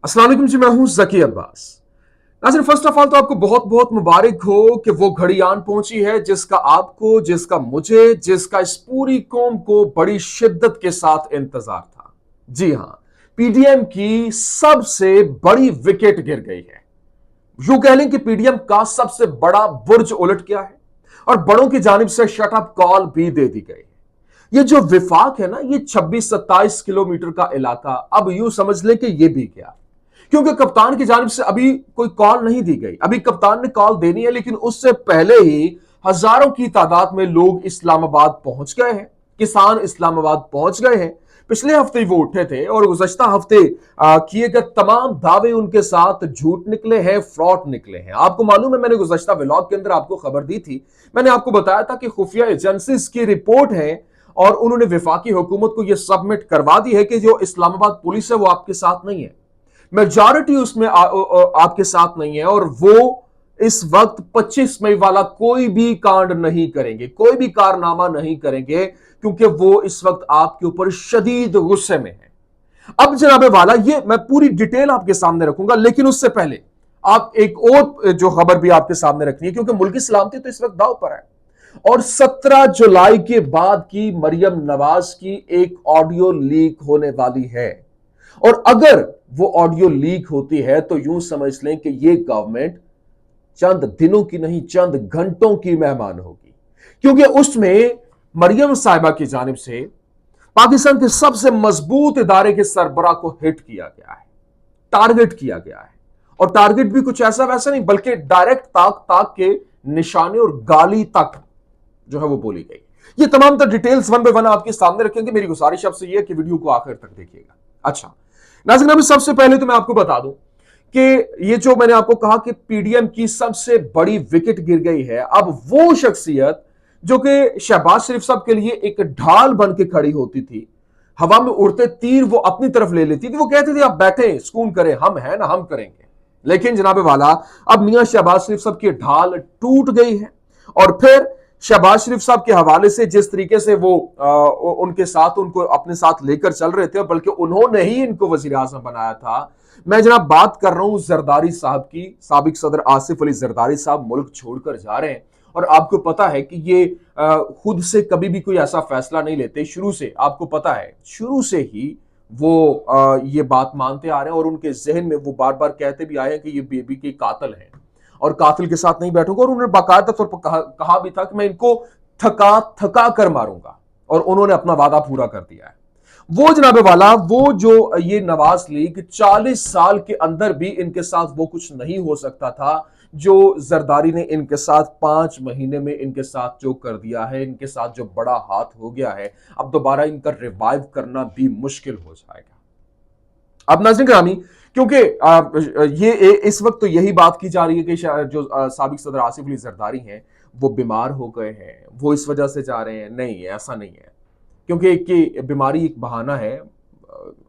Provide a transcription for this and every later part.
अस्सलाम वालेकुम जी, मैं हूं जकी अब्बास। नाज़रीन, फर्स्ट ऑफ ऑल तो आपको बहुत बहुत मुबारक हो कि वो घड़ी आन पहुंची है जिसका आपको, जिसका मुझे, जिसका इस पूरी कौम को बड़ी शिद्दत के साथ इंतजार था। जी हां, पीडीएम की सबसे बड़ी विकेट गिर गई है। यूं कह लें कि पीडीएम का सबसे बड़ा बुर्ज उलट गया है और बड़ों की जानिब से शटअप कॉल भी दे दी गई। ये जो विफाक है ना, ये 26-27 किलोमीटर का इलाका अब यूं समझ लें कि ये भी गया, क्योंकि कप्तान की जानिब से अभी कोई कॉल नहीं दी गई। अभी कप्तान ने कॉल देनी है, लेकिन उससे पहले ही हजारों की तादाद में लोग इस्लामाबाद पहुंच गए हैं, किसान इस्लामाबाद पहुंच गए हैं। पिछले हफ्ते ही वो उठे थे और गुज़श्ता हफ्ते किए गए तमाम दावे उनके साथ झूठ निकले हैं, फ्रॉड निकले हैं। आपको मालूम है, मैंने गुज़श्ता व्लॉग के अंदर आपको खबर दी थी। मैंने आपको बताया था कि खुफिया एजेंसीज की रिपोर्ट है और उन्होंने विफाकी हुकूमत को यह सबमिट करवा दी है कि जो इस्लामाबाद पुलिस है वो आपके साथ नहीं है, मेजॉरिटी उसमें आपके साथ नहीं है, और वो इस वक्त 25 मई वाला कोई भी कांड नहीं करेंगे, कोई भी कारनामा नहीं करेंगे, क्योंकि वो इस वक्त आपके ऊपर शदीद गुस्से में है। अब जनाबे वाला, ये मैं पूरी डिटेल आपके सामने रखूंगा, लेकिन उससे पहले आप एक और जो खबर भी आपके सामने रखनी है, क्योंकि मुल्क की सलामती तो इस वक्त दाव पर है। और 17 जुलाई के बाद की मरियम नवाज की एक ऑडियो लीक होने वाली है, और अगर वो ऑडियो लीक होती है तो यूं समझ लें कि ये गवर्नमेंट चंद दिनों की नहीं, चंद घंटों की मेहमान होगी, क्योंकि उसमें मरियम साहिबा की जानिब से पाकिस्तान के सबसे मजबूत इदारे के सरबराह को हिट किया गया है, टारगेट किया गया है। और टारगेट भी कुछ ऐसा वैसा नहीं, बल्कि डायरेक्ट ताक ताक के निशाने और गाली तक जो है वो बोली गई। ये तमाम तर डिटेल्स वन बाय वन आपके सामने रखेंगे। मेरी गुजारिश आपसे यह है कि वीडियो को आखिर तक देखिएगा। अच्छा नाज़रीन, अभी सबसे पहले तो मैं आपको बता दूं कि ये जो मैंने आपको कहा कि पीडीएम की सबसे बड़ी विकेट गिर गई है, अब वो शख्सियत जो कि शहबाज शरीफ साहब के लिए एक ढाल बन के खड़ी होती थी, हवा में उड़ते तीर वो अपनी तरफ ले लेती थी, वो कहते थे आप बैठे सुकून करें, हम हैं ना, हम करेंगे। लेकिन जनाबे वाला, अब मियां शहबाज शरीफ साहब की ढाल टूट गई है, और फिर शहबाज शरीफ साहब के हवाले से जिस तरीके से वो उनके साथ, उनको अपने साथ लेकर चल रहे थे, बल्कि उन्होंने ही इनको वजीर आजम बनाया था। मैं जनाब बात कर रहा हूं जरदारी साहब की। साबिक सदर आसिफ अली जरदारी साहब मुल्क छोड़कर जा रहे हैं, और आपको पता है कि ये खुद से कभी भी कोई ऐसा फैसला नहीं लेते। शुरू से आपको पता है, शुरू से ही वो ये बात मानते आ रहे हैं, और उनके जहन में वो बार बार कहते भी आए हैं कि ये बेबी के कातिल हैं और कातिल के साथ नहीं बैठूंगा। और उन्होंने बाकायदा तौर पर कहा भी था कि मैं इनको थका थका कर मारूंगा, और उन्होंने अपना वादा पूरा कर दिया है। वो जनाबे वाला, वो जो ये नवाज लीग 40 साल के अंदर भी इनके साथ वो कुछ नहीं हो सकता था जो जरदारी ने इनके साथ 5 महीने में इनके साथ जो कर दिया है, इनके साथ जो बड़ा हाथ हो गया है, अब दोबारा इनका रिवाइव करना भी मुश्किल हो जाएगा। अब नाज़रीन ग्रामी, क्योंकि ये इस वक्त तो यही बात की जा रही है कि जो साबिक सदर आसिफ अली जरदारी हैं वो बीमार हो गए हैं, वो इस वजह से जा रहे हैं। नहीं, ऐसा नहीं है, क्योंकि एक बीमारी एक बहाना है,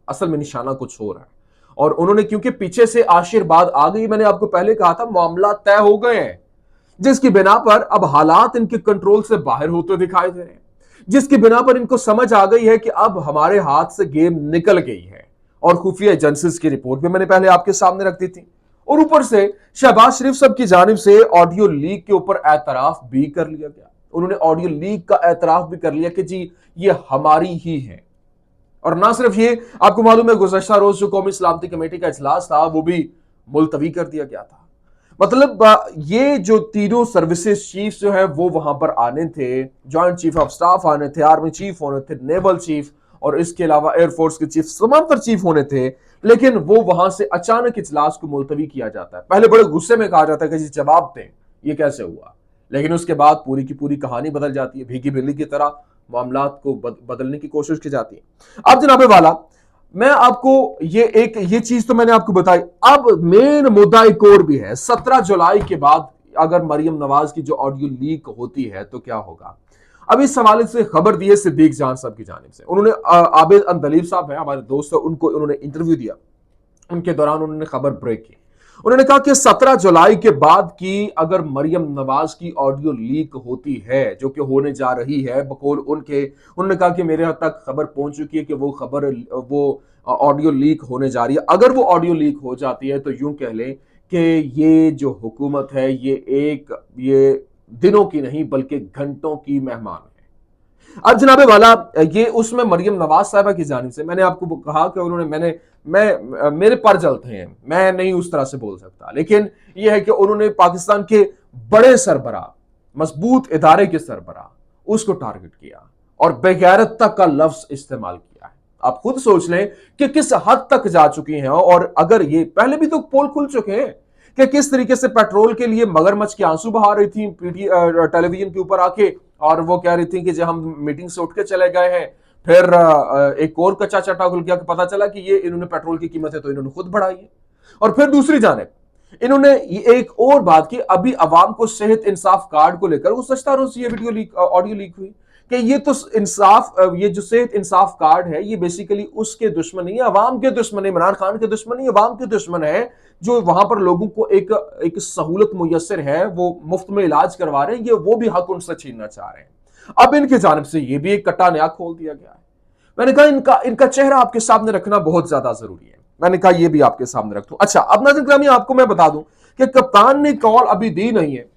असल में निशाना कुछ हो रहा है। और उन्होंने, क्योंकि पीछे से आशीर्वाद आ गई, मैंने आपको पहले कहा था मामला तय हो गए हैं, जिसकी बिना पर अब हालात इनके कंट्रोल से बाहर होते दिखाई दे रहे हैं, जिसकी बिना पर इनको समझ आ गई है कि अब हमारे हाथ से गेम निकल गई है। और खुफिया एजेंसीज की रिपोर्ट भी मैंने पहले आपके सामने रख दी थी, और ऊपर से शहबाज शरीफ साहब की जानिब से ऑडियो लीक के ऊपर एतराफ भी कर लिया गया। उन्होंने ऑडियो लीक का एतराफ भी कर लिया कि जी ये हमारी ही है। और ना सिर्फ ये, आपको मालूम है गुज़श्ता रोज जो कौमी सलामती कमेटी का इजलास था वो भी मुलतवी कर दिया गया था। मतलब ये जो तीनों सर्विसेज चीफ जो है वो वहां पर आने थे, जॉइंट चीफ ऑफ स्टाफ आने थे, आर्मी चीफ होने थे, नेवल चीफ, और इसके अलावा एयरफोर्स के चीफ, तमाम तर चीफ होने थे। लेकिन वो वहां से अचानक इजलास को मुलतवी किया जाता है। पहले बड़े गुस्से में कहा जाता है कि जी जवाब दें, ये कैसे हुआ, लेकिन उसके बाद पूरी की पूरी कहानी बदल जाती है, भीगी बिल्ली की तरह मामलात को बदलने की कोशिश की जाती है। अब जनाबे वाला, मैं आपको ये चीज तो मैंने आपको बताई। अब मेन मुद्दा एक और भी है। 17 जुलाई के बाद अगर मरियम नवाज की जो ऑडियो लीक होती है तो क्या होगा। अब इस हवाले से खबर दी है सिद्दीक जान साहब की जानिब से। उन्होंने आबिद अंदलीब साहब है, हमारे दोस्त है, उनको उन्होंने इंटरव्यू दिया। उनके दौरान उन्होंने खबर ब्रेक की। उन्होंने कहा कि 17 जुलाई के बाद की अगर मरियम नवाज की ऑडियो लीक होती है, जो कि होने जा रही है बकौल उनके, उन्होंने कहा कि मेरे तक खबर पहुंच चुकी है कि वो ऑडियो लीक होने जा रही है। अगर वो ऑडियो लीक हो जाती है तो यूं कह लें कि ये जो हुकूमत है ये दिनों की नहीं बल्कि घंटों की मेहमान है। अब जनाबे वाला, ये उसमें मरियम नवाज साहबा की जानिब से मैंने आपको कहा कि उन्होंने मेरे पर जलते हैं, मैं नहीं उस तरह से बोल सकता, लेकिन यह है कि उन्होंने पाकिस्तान के बड़े सरबराह, मजबूत इदारे के सरबराह उसको टारगेट किया और बेगैरत तक का लफ्ज इस्तेमाल किया है। आप खुद सोच लें कि किस हद तक जा चुकी हैं। और अगर ये पहले भी तो पोल खुल चुके हैं कि किस तरीके से पेट्रोल के लिए मगरमच्छ के आंसू बहा रही थी टेलीविजन के ऊपर आके, और वो कह रही थी कि जब हम मीटिंग से उठ के चले गए हैं, फिर एक और कच्चा चटा खुल गया कि पता चला कि ये इन्होंने पेट्रोल की कीमत है तो इन्होंने खुद बढ़ाई है। और फिर दूसरी जानिब इन्होंने एक और बात की, अभी अवाम को सेहत इंसाफ कार्ड को लेकर वो सचता रोज ये वीडियो लीक, ऑडियो लीक हुई कि ये तो इंसाफ, ये जो सेहत इंसाफ कार्ड है ये बेसिकली उसके दुश्मन नहीं है, अवाम के दुश्मन है, इमरान खान के दुश्मन नहीं, अवाम के दुश्मन है, जो वहां पर लोगों को एक सहूलत मुयसर है, वो मुफ्त में इलाज करवा रहे हैं, ये वो भी हक उनसे छीनना चाह रहे हैं। अब इनकी जानिब से ये भी एक कट्टा नया खोल दिया गया है। मैंने कहा इनका इनका चेहरा आपके सामने रखना बहुत ज्यादा जरूरी है। मैंने कहा ये भी आपके सामने रख दूं। अच्छा, अब नाज़रीन ग्रामी आपको मैं बता दूं कि कप्तान ने कॉल अभी दी नहीं है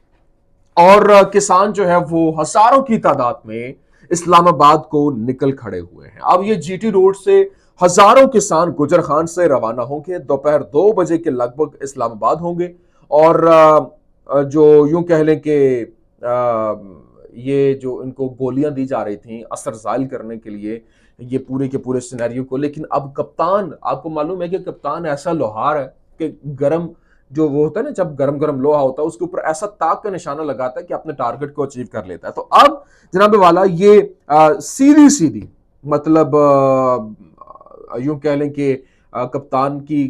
और किसान जो है वो हजारों की तादाद में इस्लामाबाद को निकल खड़े हुए हैं। अब ये जीटी रोड से हजारों किसान गुजर खान से रवाना होंगे, दोपहर 2 बजे के लगभग इस्लामाबाद होंगे और जो यूं कह लें कि ये जो इनको गोलियां दी जा रही थी असर जायल करने के लिए, ये पूरे के पूरे सिनेरियो को, लेकिन अब कप्तान, आपको मालूम है कि कप्तान ऐसा लोहार है कि गरम जो वो होता है ना, जब गरम गरम लोहा होता है उसके ऊपर ऐसा ताक का निशाना लगाता है कि अपने टारगेट को अचीव कर लेता है। तो अब जनाब वाला ये सीधी सीधी मतलब यूं कह लें कि कप्तान की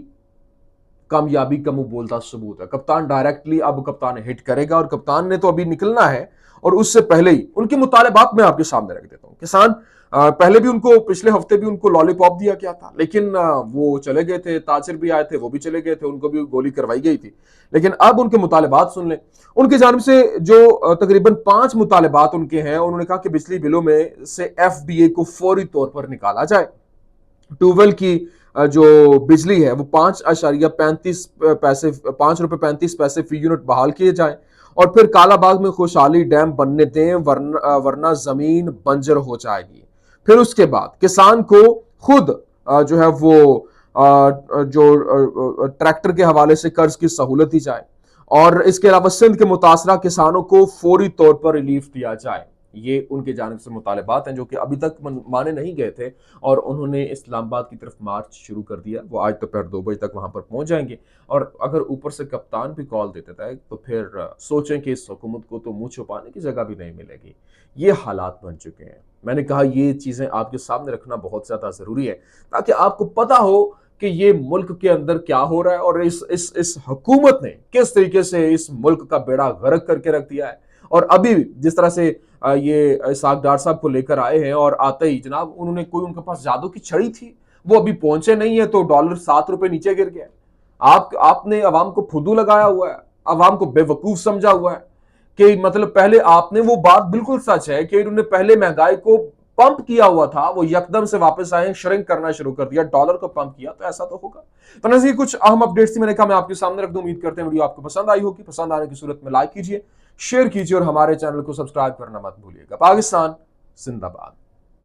कामयाबी का मुंह बोलता सबूत है। कप्तान डायरेक्टली अब कप्तान हिट करेगा और कप्तान ने तो अभी निकलना है और उससे पहले ही उनके मुतालबात मैं आपके सामने रख देता हूं। किसान पहले भी उनको, पिछले हफ्ते भी उनको लॉलीपॉप दिया गया था, लेकिन वो चले गए थे, ताजिर भी आए थे, वो भी चले गए थे, उनको भी गोली करवाई गई थी। लेकिन अब उनके मुतालबात सुन लें। उनकी जानिब से जो तकरीबन 5 मुतालबात उनके हैं, उन्होंने कहा कि बिजली बिलों में से FBA को फौरी तौर पर निकाला जाए, ट्यूबवेल की जो बिजली है वो 5.35 पैसे, ₹5.35 फी यूनिट बहाल किए जाए और फिर कालाबाग में खुशहाली डैम बनने दें, वरना जमीन बंजर हो जाएगी। फिर उसके बाद किसान को खुद जो है वो जो ट्रैक्टर के हवाले से कर्ज की सहूलत दी जाए और इसके अलावा सिंध के मुतासरा किसानों को फौरी तौर पर रिलीफ दिया जाए। ये उनके जानिब से मुतालबात हैं जो कि अभी तक माने नहीं गए थे और उन्होंने इस्लामाबाद की तरफ मार्च शुरू कर दिया। वो आज दोपहर 2 बजे तक वहां पर पहुंच जाएंगे और अगर ऊपर से कप्तान भी कॉल देता है तो फिर सोचें कि इस हुकूमत को तो मुंह छुपाने की जगह भी नहीं मिलेगी। ये हालात बन चुके हैं। मैंने कहा ये चीजें आपके सामने रखना बहुत ज्यादा जरूरी है ताकि आपको पता हो कि ये मुल्क के अंदर क्या हो रहा है और इस हुकूमत ने किस तरीके से इस मुल्क का बेड़ा गर्क करके रख दिया है। और अभी जिस तरह से ये इसाक डार साहब को लेकर आए हैं और आते ही जनाब उन्होंने, कोई उनके पास जादू की छड़ी थी, वो अभी पहुंचे नहीं है तो डॉलर ₹7 नीचे गिर गया। आपने अवाम को फुदू लगाया हुआ है, अवाम को बेवकूफ समझा हुआ है कि मतलब पहले आपने, वो बात बिल्कुल सच है कि इन्होंने पहले महंगाई को पंप किया हुआ था, वो यकदम से वापस आए, श्रिंक करना शुरू कर दिया, डॉलर को पंप किया, तो ऐसा तो होगा। तो नज़ीर कुछ अहम अपडेट्स थी, मैंने कहा मैं आपके सामने रख दूं। उम्मीद करते हैं वीडियो आपको पसंद आई होगी। पसंद आने की सूरत में लाइक कीजिए, शेयर कीजिए और हमारे चैनल को सब्सक्राइब करना मत भूलिएगा। पाकिस्तान जिंदाबाद।